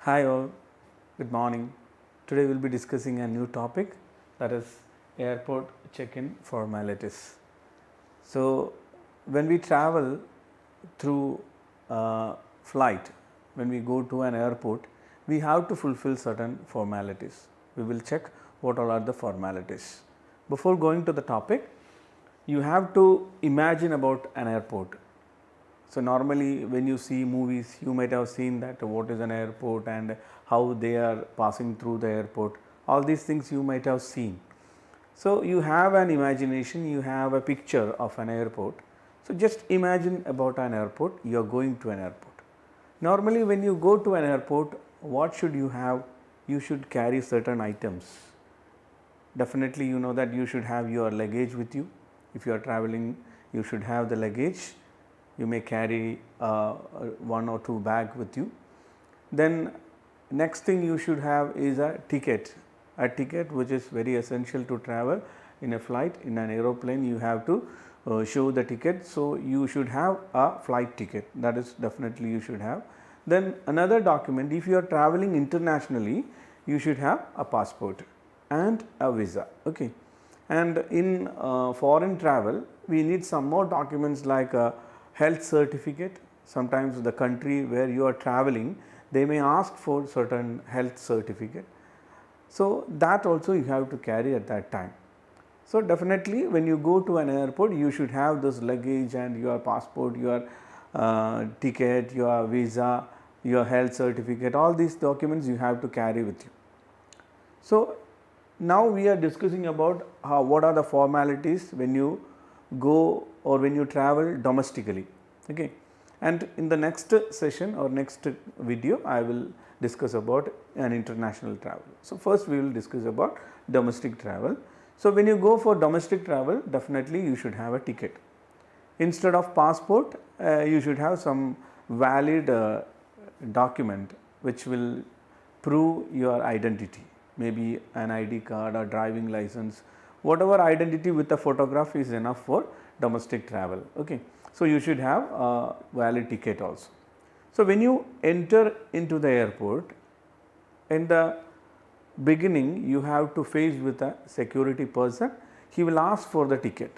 Hi all, good morning. Today we will be discussing a new topic, that is airport check-in formalities. So when we travel through flight, when we go to an airport, we have to fulfill certain formalities. We will check what all are the formalities. Before going to the topic, you have to imagine about an airport. So normally when you see movies, you might have seen that what is an airport and how they are passing through the airport. All these things you might have seen. So you have an imagination, you have a picture of an airport. So just imagine about an airport, you are going to an airport. Normally when you go to an airport, what should you have? You should carry certain items. Definitely you know that you should have your luggage with you. If you are traveling, you should have the luggage. You may carry one or two bag with you. Then next thing you should have is a ticket which is very essential to travel in a flight. In an aeroplane you have to show the ticket, so you should have a flight ticket, that is definitely you should have. Then another document, if you are traveling internationally, you should have a passport and a visa. Okay. And in foreign travel we need some more documents like a health certificate. Sometimes the country where you are traveling, they may ask for certain health certificate. So that also you have to carry at that time. So definitely when you go to an airport, you should have this luggage and your passport, your ticket, your visa, your health certificate, all these documents you have to carry with you. So now we are discussing about what are the formalities when you go or when you travel domestically. Okay. And in the next session or next video, I will discuss about an international travel. So first we will discuss about domestic travel. So when you go for domestic travel, definitely you should have a ticket. Instead of passport, you should have some valid document which will prove your identity, maybe an ID card or driving license. Whatever identity with a photograph is enough for domestic travel. Okay. So you should have a valid ticket also. So when you enter into the airport, in the beginning you have to face with a security person. He will ask for the ticket.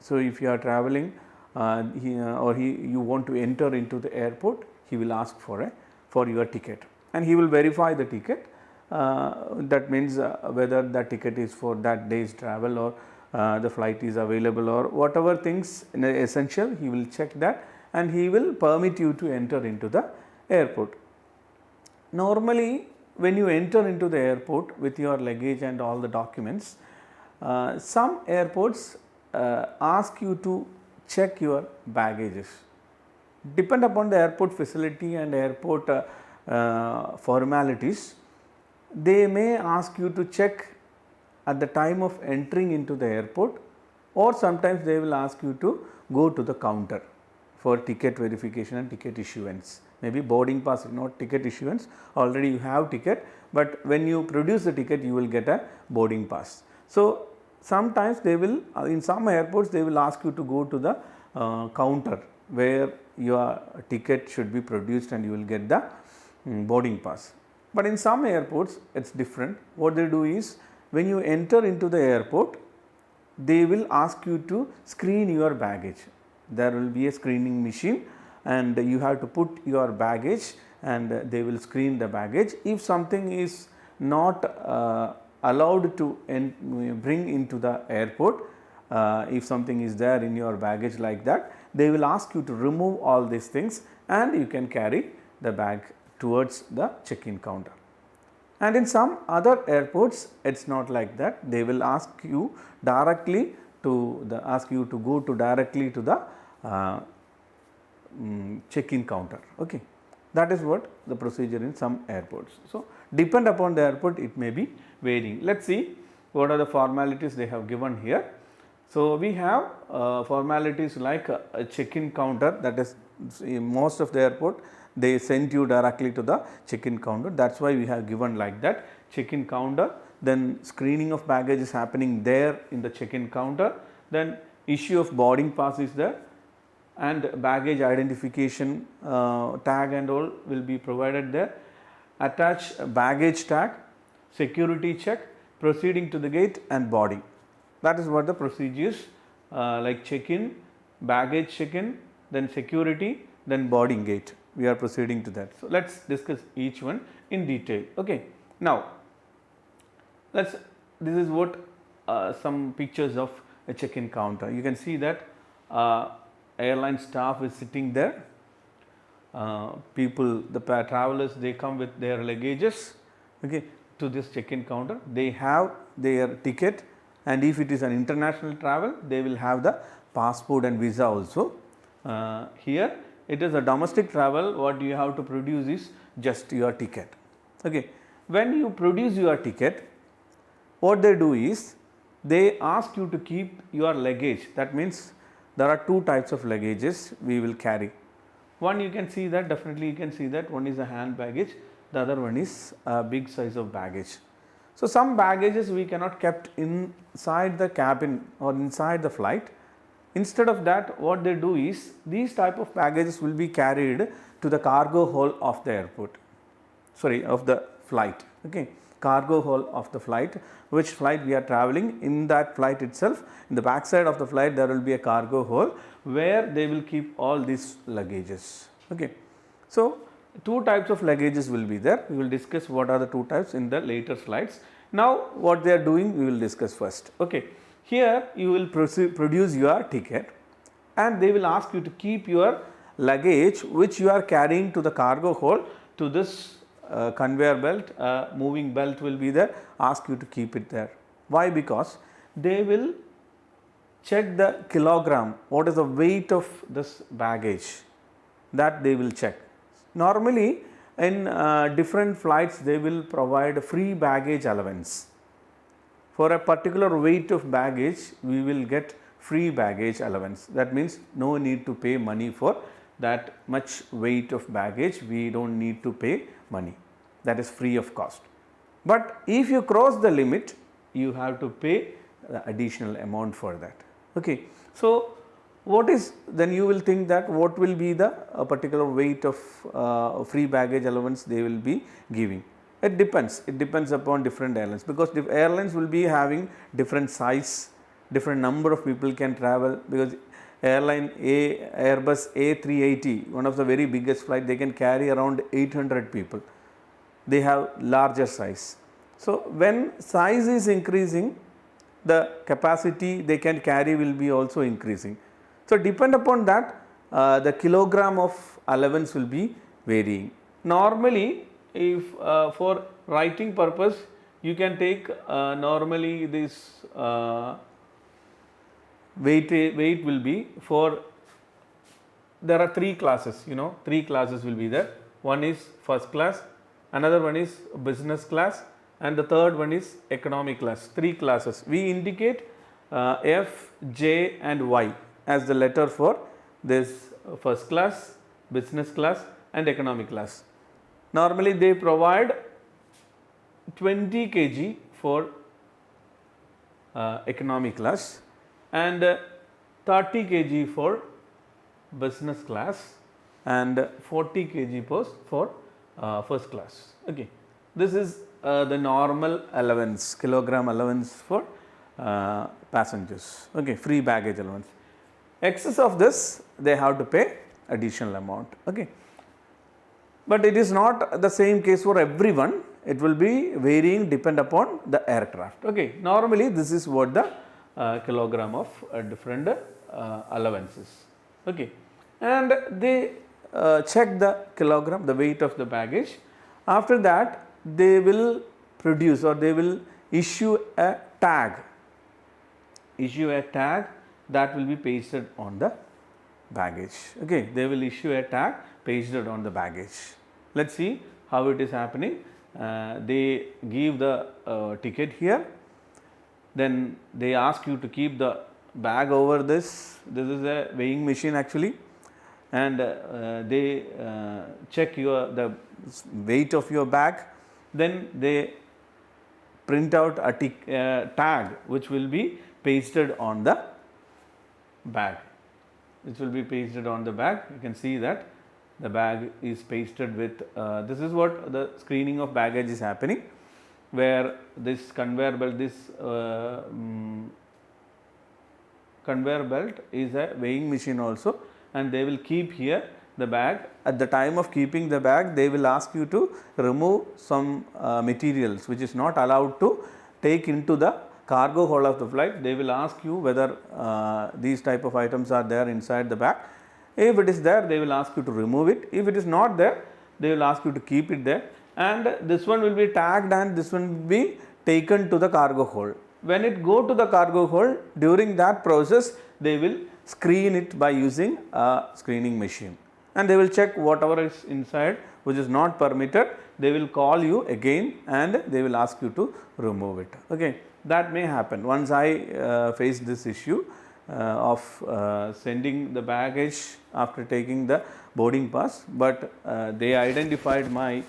So if you are traveling you want to enter into the airport, he will ask for your ticket and he will verify the ticket. That means whether that ticket is for that day's travel or the flight is available or whatever things essential, he will check that and he will permit you to enter into the airport. Normally when you enter into the airport with your luggage and all the documents, some airports ask you to check your baggages. Depend upon the airport facility and airport formalities, they may ask you to check at the time of entering into the airport, or sometimes they will ask you to go to the counter for ticket verification and ticket issuance. Maybe boarding pass, not ticket issuance, already you have ticket, but when you produce the ticket you will get a boarding pass. So sometimes they will, in some airports they will ask you to go to the counter where your ticket should be produced and you will get the boarding pass. But in some airports it is different. What they do is, when you enter into the airport, they will ask you to screen your baggage. There will be a screening machine and you have to put your baggage and they will screen the baggage. If something is not allowed to bring into the airport, if something is there in your baggage like that, they will ask you to remove all these things and you can carry the bag towards the check-in counter. And in some other airports it is not like that. They will ask you directly to go to directly to the check-in counter. Okay. That is what the procedure in some airports. So depend upon the airport, it may be varying. Let us see what are the formalities they have given here. So we have formalities like a check-in counter, that is in most of the airport they send you directly to the check-in counter. That is why we have given like that, check-in counter. Then screening of baggage is happening there in the check-in counter. Then issue of boarding pass is there and baggage identification tag and all will be provided there. attach a baggage tag, security check, proceeding to the gate and boarding. That is what the procedures like check-in, baggage check-in, then security, then boarding gate. We are proceeding to that. So, let us discuss each one in detail. Okay. Now, this is what some pictures of a check-in counter. You can see that airline staff is sitting there. People, the travelers, they come with their luggages, okay, to this check-in counter. They have their ticket, and if it is an international travel, they will have the passport and visa also. Here it is a domestic travel, what you have to produce is just your ticket. Okay. When you produce your ticket, what they do is they ask you to keep your luggage. That means there are two types of luggages we will carry. One, you can see that, definitely you can see that one is a hand baggage, the other one is a big size of baggage. So, some baggages we cannot kept inside the cabin or inside the flight. Instead of that, what they do is these type of baggages will be carried to the cargo hold of the airport, sorry, of the flight. Okay. Cargo hold of the flight, which flight we are traveling. In that flight itself, in the back side of the flight, there will be a cargo hold where they will keep all these luggages. Okay. So, two types of luggages will be there. We will discuss what are the two types in the later slides. Now, what they are doing, we will discuss first. Okay. Here you will produce your ticket, and they will ask you to keep your luggage which you are carrying to the cargo hold to this conveyor belt, moving belt will be there, ask you to keep it there. Why? Because they will check the kilogram, what is the weight of this baggage, that they will check. Normally in different flights they will provide free baggage allowance. For a particular weight of baggage, we will get free baggage allowance. That means no need to pay money for that much weight of baggage, we do not need to pay money, that is free of cost. But if you cross the limit, you have to pay the additional amount for that. Okay. So, what is, then you will think that what will be the particular weight of free baggage allowance they will be giving. It depends upon different airlines, because the airlines will be having different size, different number of people can travel, because airline Airbus A380, one of the very biggest flight, they can carry around 800 people, they have larger size. So, when size is increasing, the capacity they can carry will be also increasing. So, depend upon that the kilogram of allowance will be varying. Normally, if for writing purpose, you can take normally this weight will be for, there are three classes, you know, three classes will be there. One is first class, another one is business class, and the third one is economy class. Three classes. We indicate F, J and Y as the letter for this first class, business class and economy class. Normally they provide 20 kg for economy class and 30 kg for business class and 40 kg for first class. Okay. This is the normal allowance, kilogram allowance for passengers, okay, free baggage allowance. Excess of this they have to pay additional amount. Okay. But it is not the same case for everyone, it will be varying depend upon the aircraft. Okay. Normally this is what the kilogram of different allowances. Okay. And they check the kilogram, the weight of the baggage. After that they will produce or they will issue a tag, that will be pasted on the baggage. Okay. They will issue a tag pasted on the baggage. Let us see how it is happening. They give the ticket here, then they ask you to keep the bag over this. This is a weighing machine actually, and they check the weight of your bag. Then they print out a tag which will be pasted on the bag. It will be pasted on the bag. You can see that the bag is pasted with, this is what the screening of baggage is happening, where this conveyor belt, conveyor belt is a weighing machine also, and they will keep here the bag. At the time of keeping the bag, they will ask you to remove some materials which is not allowed to take into the cargo hold of the flight. They will ask you whether these type of items are there inside the bag. If it is there, they will ask you to remove it. If it is not there, they will ask you to keep it there, and this one will be tagged and this one will be taken to the cargo hold. When it go to the cargo hold, during that process they will screen it by using a screening machine, and they will check whatever is inside which is not permitted. They will call you again and they will ask you to remove it. Okay, that may happen. Once I faced this issue of sending the baggage after taking the boarding pass, but they identified my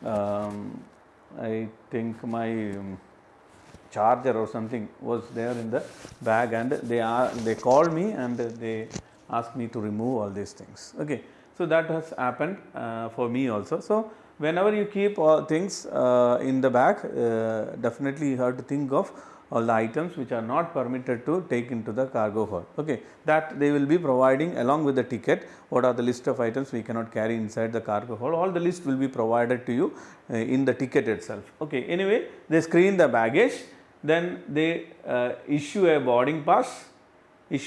I think my charger or something was there in the bag, and they called me and they asked me to remove all these things. Okay, so that has happened for me also. So whenever you keep all things in the bag, definitely you have to think of all the items which are not permitted to take into the cargo hold. Okay, that they will be providing along with the ticket. What are the list of items we cannot carry inside the cargo hold? All the list will be provided to you in the ticket itself. Okay, anyway, they screen the baggage, then they issue a boarding pass. You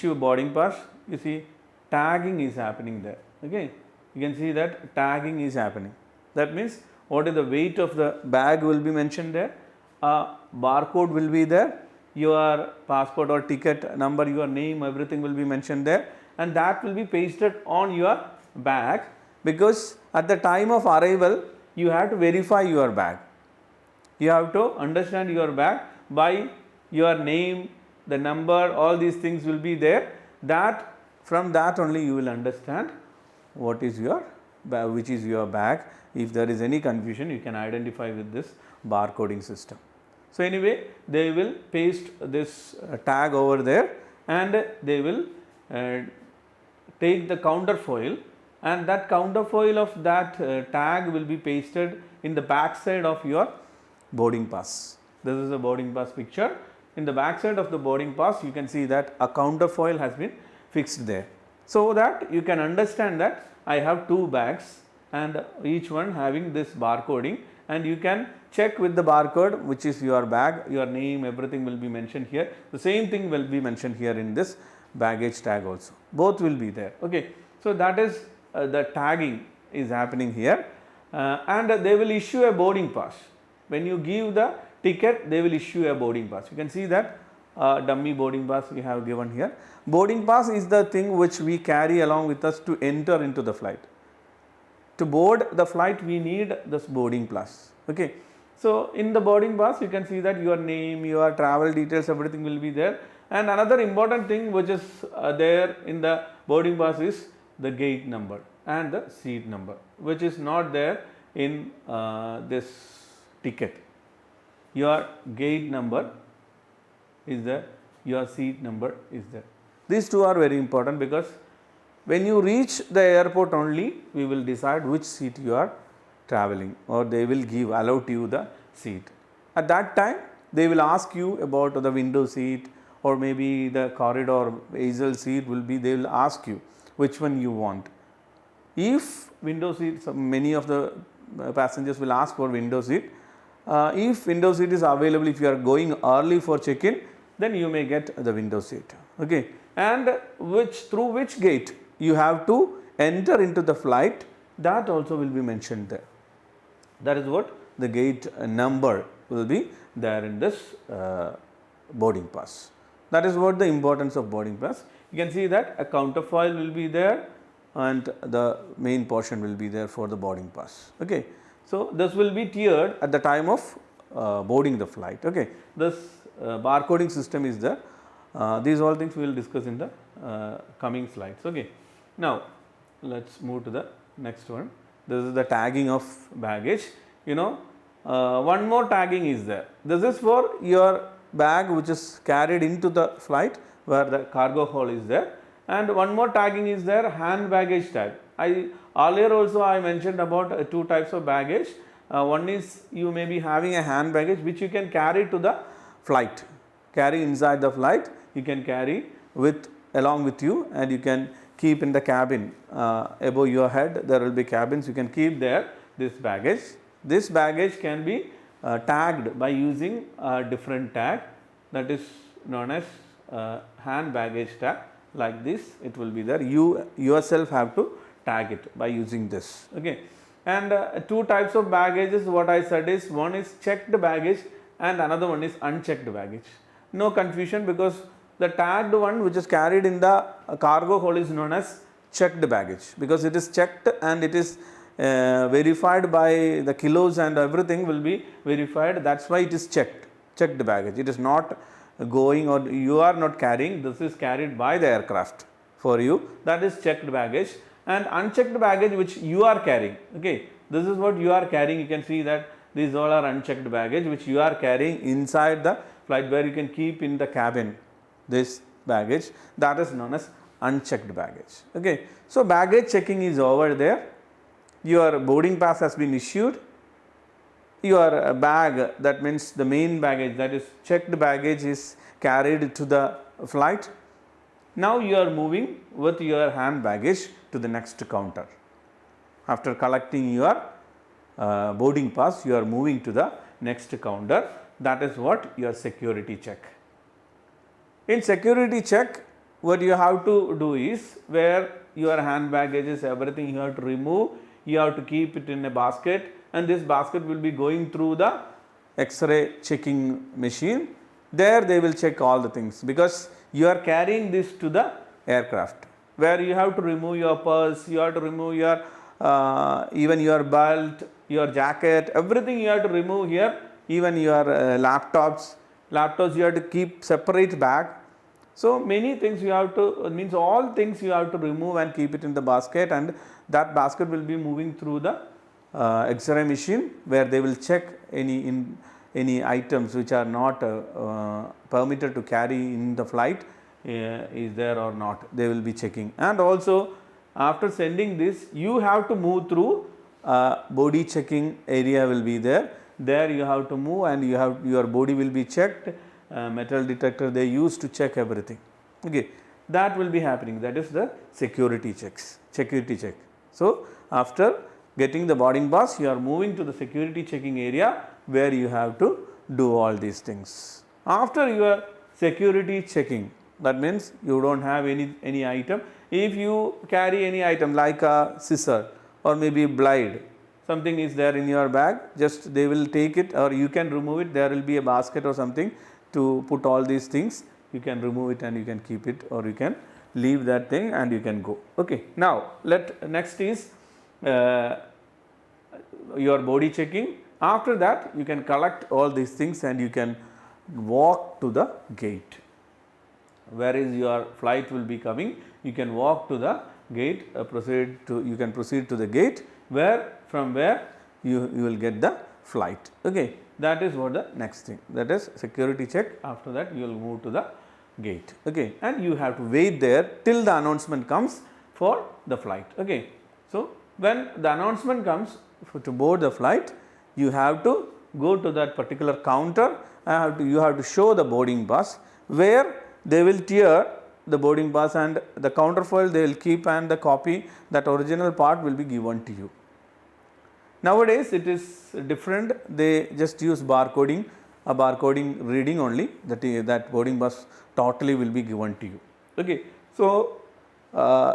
see, tagging is happening there. Okay, you can see that tagging is happening. That means what is the weight of the bag will be mentioned there. Barcode will be there, your passport or ticket number, your name, everything will be mentioned there, and that will be pasted on your bag, because at the time of arrival you have to verify your bag. You have to understand your bag by your name, the number, all these things will be there. That from that only you will understand what is your bag, which is your bag. If there is any confusion, you can identify with this barcoding system. So anyway, they will paste this tag over there, and they will take the counterfoil, and that counterfoil of that tag will be pasted in the back side of your boarding pass. This is a boarding pass picture. In the back side of the boarding pass, you can see that a counterfoil has been fixed there, so that you can understand that I have two bags and each one having this barcoding, and you can check with the barcode which is your bag, your name, everything will be mentioned here. The same thing will be mentioned here in this baggage tag also. Both will be there. Okay, so that is the tagging is happening here, and they will issue a boarding pass. When you give the ticket, they will issue a boarding pass. You can see that dummy boarding pass we have given here. Boarding pass is the thing which we carry along with us to enter into the flight. To board the flight, we need this boarding pass. Okay, so in the boarding pass, you can see that your name, your travel details, everything will be there. And another important thing which is there in the boarding pass is the gate number and the seat number, which is not there in this ticket. Your gate number is there, your seat number is there. These two are very important, because when you reach the airport only, we will decide which seat you are traveling, or they will allow to you the seat. At that time, they will ask you about the window seat, or maybe the corridor aisle seat will be, they will ask you which one you want. If window seat, many of the passengers will ask for window seat. If window seat is available, if you are going early for check-in, then you may get the window seat. Okay, and through which gate you have to enter into the flight, that also will be mentioned there. That is what the gate number will be there in this boarding pass. That is what the importance of boarding pass. You can see that a counterfoil will be there, and the main portion will be there for the boarding pass. Okay, so this will be tiered at the time of boarding the flight. Okay, this barcoding system is there. These all things we will discuss in the coming slides. Okay, now let's move to the next one. This is the tagging of baggage. You know, one more tagging is there. This is for your bag which is carried into the flight, where the cargo hold is there, and one more tagging is there, hand baggage tag. Earlier also I mentioned about two types of baggage. One is you may be having a hand baggage which you can carry to the flight, carry inside the flight, you can carry along with you, and you can keep in the cabin above your head. There will be cabins, you can keep there this baggage. This baggage can be tagged by using a different tag, that is known as hand baggage tag. Like this it will be there, you yourself have to tag it by using this. Okay. And two types of baggages, what I said is, one is checked baggage and another one is unchecked baggage. No confusion, because the tagged one which is carried in the cargo hold is known as checked baggage, because it is checked and it is verified by the kilos and everything will be verified. That is why it is checked baggage. It is not going, or you are not carrying, this is carried by the aircraft for you, that is checked baggage. And unchecked baggage which you are carrying, okay, this is what you are carrying. You can see that these all are unchecked baggage which you are carrying inside the flight, where you can keep in the cabin this baggage, that is known as unchecked baggage. Okay. So, baggage checking is over there, your boarding pass has been issued, your bag, that means the main baggage, that is checked baggage, is carried to the flight. Now you are moving with your hand baggage to the next counter. After collecting your boarding pass, you are moving to the next counter, that is what your security check. In security check, what you have to do is, where your hand baggages, everything you have to remove, you have to keep it in a basket, and this basket will be going through the X-ray checking machine. There they will check all the things, because you are carrying this to the aircraft, where you have to remove your purse, you have to remove your even your belt, your jacket, everything you have to remove here, even your laptops you have to keep separate bag. So, many things you have to, means all things you have to remove and keep it in the basket, and that basket will be moving through the X-ray machine, where they will check any items which are not permitted to carry in the flight is there or not, they will be checking. And also after sending this, you have to move through body checking area will be there. There you have to move, and you have your body will be checked, metal detector they use to check everything. Okay, that will be happening, that is the security check. So, after getting the boarding pass, you are moving to the security checking area, where you have to do all these things. After your security checking, that means you do not have any item. If you carry any item like a scissor or maybe blade, something is there in your bag, just they will take it, or you can remove it. There will be a basket or something to put all these things. You can remove it and you can keep it, or you can leave that thing and you can go. Okay. Now, next is your body checking. After that, you can collect all these things and you can walk to the gate. Where is your flight will be coming, you can walk to the gate, you can proceed to the gate, from where you will get the flight. Okay. That is what the next thing, that is security check. After that, you will move to the gate. Okay. And you have to wait there till the announcement comes for the flight. Okay. So, when the announcement comes to board the flight, you have to go to that particular counter, you have to show the boarding pass, where they will tear the boarding pass, and the counterfoil they will keep, and the copy, that original part will be given to you. Nowadays it is different, they just use barcoding, a barcoding reading only, that boarding pass totally will be given to you. Okay. So,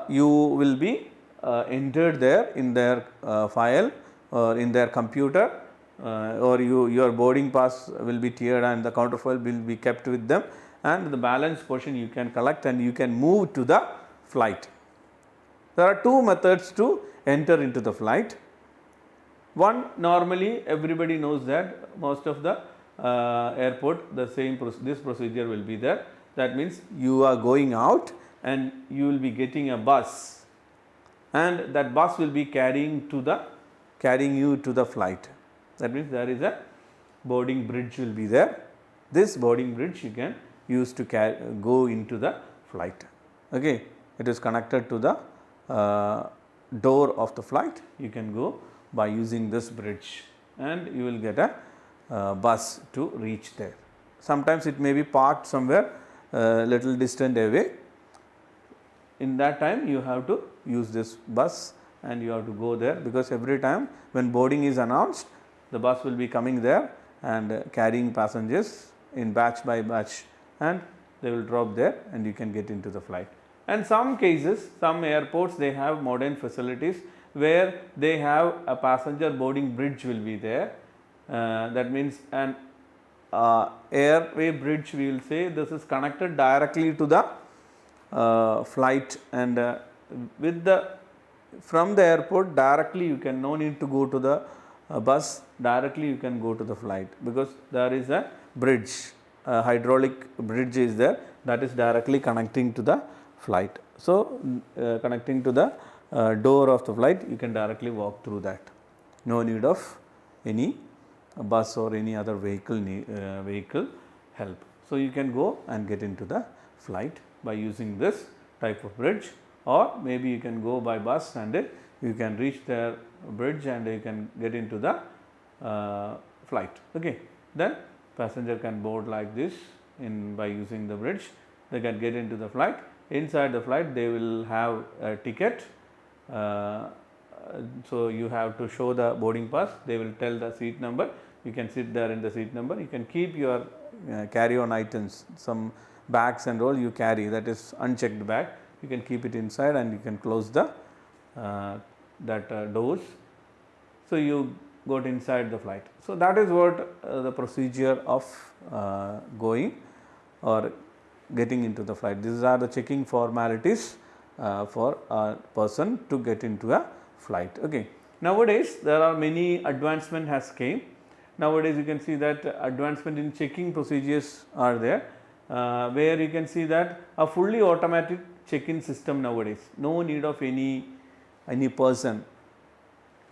you will be entered there in their file or in their computer, or your boarding pass will be tiered and the counterfoil will be kept with them, and the balance portion you can collect and you can move to the flight. There are two methods to enter into the flight. One, normally everybody knows that most of the airport this procedure will be there. That means you are going out and you will be getting a bus, and that bus will be carrying you to the flight. That means there is a boarding bridge will be there. This boarding bridge you can use to go into the flight. Okay. It is connected to the door of the flight, you can go by using this bridge, and you will get a bus to reach there. Sometimes it may be parked somewhere little distant away. In that time you have to use this bus and you have to go there, because every time when boarding is announced, the bus will be coming there and carrying passengers in batch by batch, and they will drop there and you can get into the flight. And some cases, some airports, they have modern facilities where they have a passenger boarding bridge will be there. That means an airway bridge, we will say. This is connected directly to the flight, and from the airport directly you can, no need to go to the bus, directly you can go to the flight, because there is a bridge, a hydraulic bridge is there, that is directly connecting to the flight. So, connecting to the door of the flight, you can directly walk through that, no need of any bus or any other vehicle help. So, you can go and get into the flight by using this type of bridge, or maybe you can go by bus and you can reach the bridge and you can get into the flight. Okay. Then passenger can board like this by using the bridge, they can get into the flight. Inside the flight they will have a ticket, so you have to show the boarding pass, they will tell the seat number, you can sit there in the seat number, you can keep your carry on items, some bags and all you carry, that is unchecked bag, you can keep it inside and you can close the doors. So, you got inside the flight. So, that is what the procedure of going or getting into the flight. These are the checking formalities for a person to get into a flight. Okay. Nowadays there are many advancement has came. Nowadays you can see that advancement in checking procedures are there, where you can see that a fully automatic check-in system nowadays, no need of any person,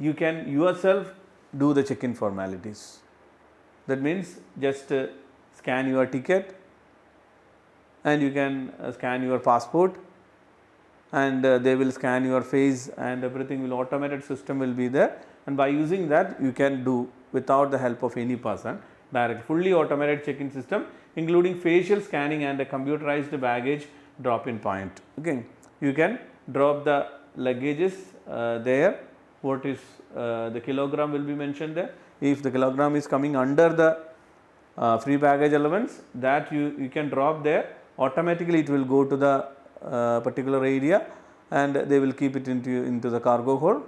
you can yourself do the check-in formalities. That means just scan your ticket and you can scan your passport, and they will scan your face and everything will, automated system will be there, and by using that you can do without the help of any person, direct fully automated check-in system including facial scanning and a computerized baggage drop-in point. Okay. You can drop the luggages there, what is the kilogram will be mentioned there. If the kilogram is coming under the free baggage allowance, that you can drop there, automatically it will go to the particular area and they will keep it into the cargo hold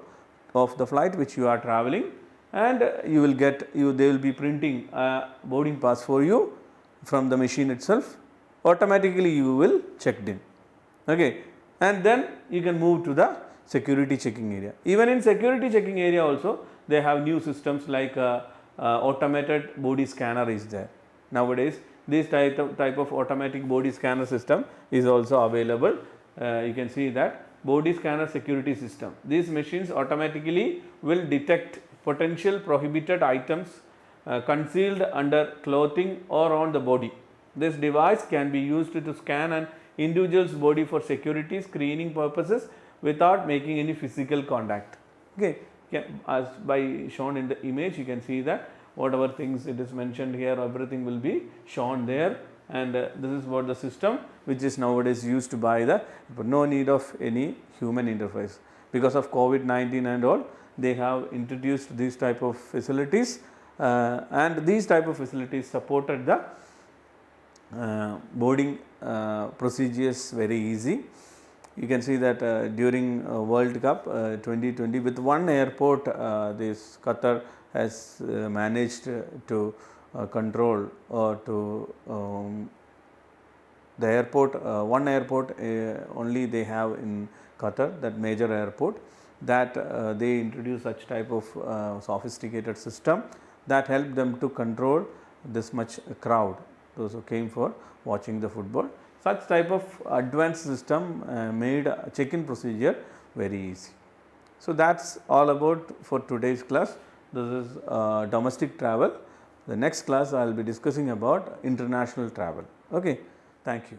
of the flight which you are traveling, and you will get they will be printing a boarding pass for you from the machine itself, automatically you will checked in. Okay. And then you can move to the security checking area. Even in security checking area also they have new systems like automated body scanner is there. Nowadays this type of automatic body scanner system is also available. You can see that body scanner security system. These machines automatically will detect potential prohibited items concealed under clothing or on the body. This device can be used to scan an individual's body for security screening purposes without making any physical contact. Okay. As by shown in the image, you can see that whatever things it is mentioned here, everything will be shown there, and this is what the system which is nowadays used by but no need of any human interface. Because of COVID-19 and all, they have introduced these type of facilities, and these type of facilities supported the boarding procedures very easy. You can see that during World Cup 2020, with one airport this Qatar has managed to control or to the airport, one airport only they have in Qatar, that major airport, that they introduce such type of sophisticated system that helped them to control this much crowd, those who came for watching the football. Such type of advanced system made check-in procedure very easy. So, that is all about for today's class. This is domestic travel. The next class I will be discussing about international travel. Okay. Thank you.